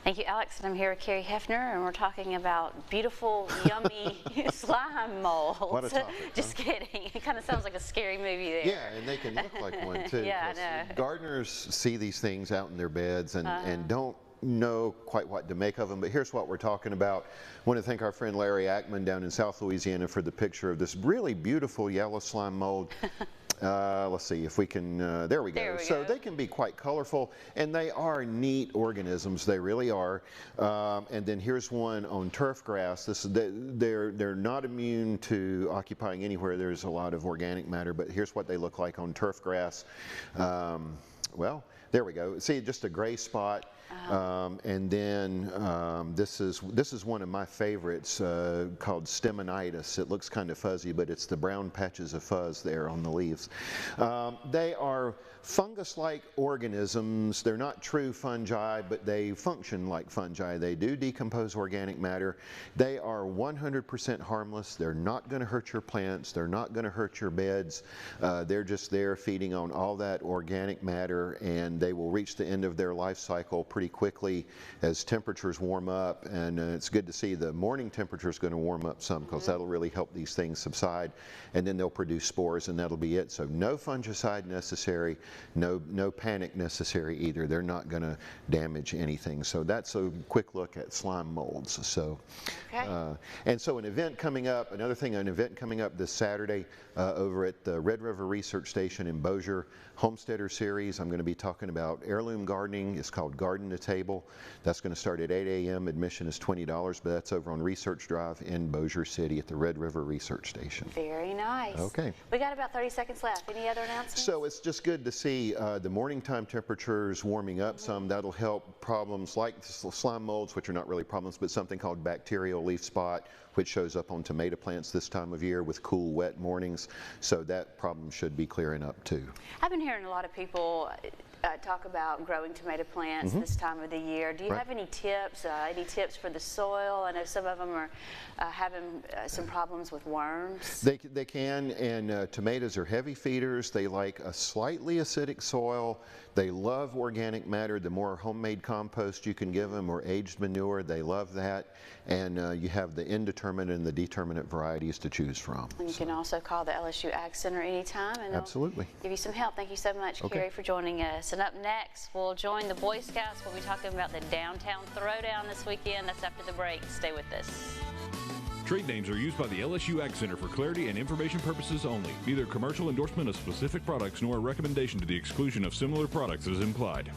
Thank you, Alex. And I'm here with Kerry Heafner, and we're talking about beautiful, yummy slime molds. What a topic, Just kidding. It kind of sounds like a scary movie there. Yeah, and they can look like one too. Yeah, I know. Gardeners see these things out in their beds and don't know quite what to make of them, but here's what we're talking about. I want to thank our friend Larry Ackman down in South Louisiana for the picture of this really beautiful yellow slime mold. Let's see if we can, there we go. So they can be quite colorful, and they are neat organisms, they really are. And then here's one on turf grass. They're not immune to occupying anywhere there's a lot of organic matter, but here's what they look like on turf grass. Well, there we go. See, just a gray spot. And then this is one of my favorites called stemonitis. It looks kind of fuzzy, but it's the brown patches of fuzz there on the leaves. They are fungus-like organisms. They're not true fungi, but they function like fungi. They do decompose organic matter. They are 100% harmless. They're not going to hurt your plants. They're not going to hurt your beds. They're just there feeding on all that organic matter, and they will reach the end of their life cycle pretty quickly as temperatures warm up. And it's good to see the morning temperature is going to warm up some, because that'll really help these things subside, and then they'll produce spores, and that'll be it. So no fungicide necessary, no panic necessary either. They're not going to damage anything. So that's a quick look at slime molds. So and so an event coming up, an event coming up this Saturday over at the Red River Research Station in Bossier, Homesteader Series. I'm going to be talking about heirloom gardening. It's called Garden to Table. That's going to start at 8 a.m. Admission is $20, but that's over on Research Drive in Bossier City at the Red River Research Station. Very nice. Okay. We got about 30 seconds left. Any other announcements? So it's just good to see the morning time temperatures warming up some. That'll help problems like slime molds, which are not really problems, but something called bacterial leaf spot, which shows up on tomato plants this time of year with cool, wet mornings. So that problem should be clearing up too. I've been hearing a lot of people talk about growing tomato plants this time of the year. Do you have any tips for the soil? I know some of them are having some problems with worms. They can, and tomatoes are heavy feeders. They like a slightly acidic soil. They love organic matter. The more homemade compost you can give them, or aged manure, they love that. And you have the indeterminate and the determinate varieties to choose from. And you can also call the LSU Ag Center anytime, and absolutely give you some help. Thank you so much, Kerry, for joining us. And up next, we'll join the Boy Scouts. We'll be talking about the Downtown Throwdown this weekend. That's after the break. Stay with us. Trade names are used by the LSU Ag Center for clarity and information purposes only. Neither commercial endorsement of specific products nor a recommendation to the exclusion of similar products is implied.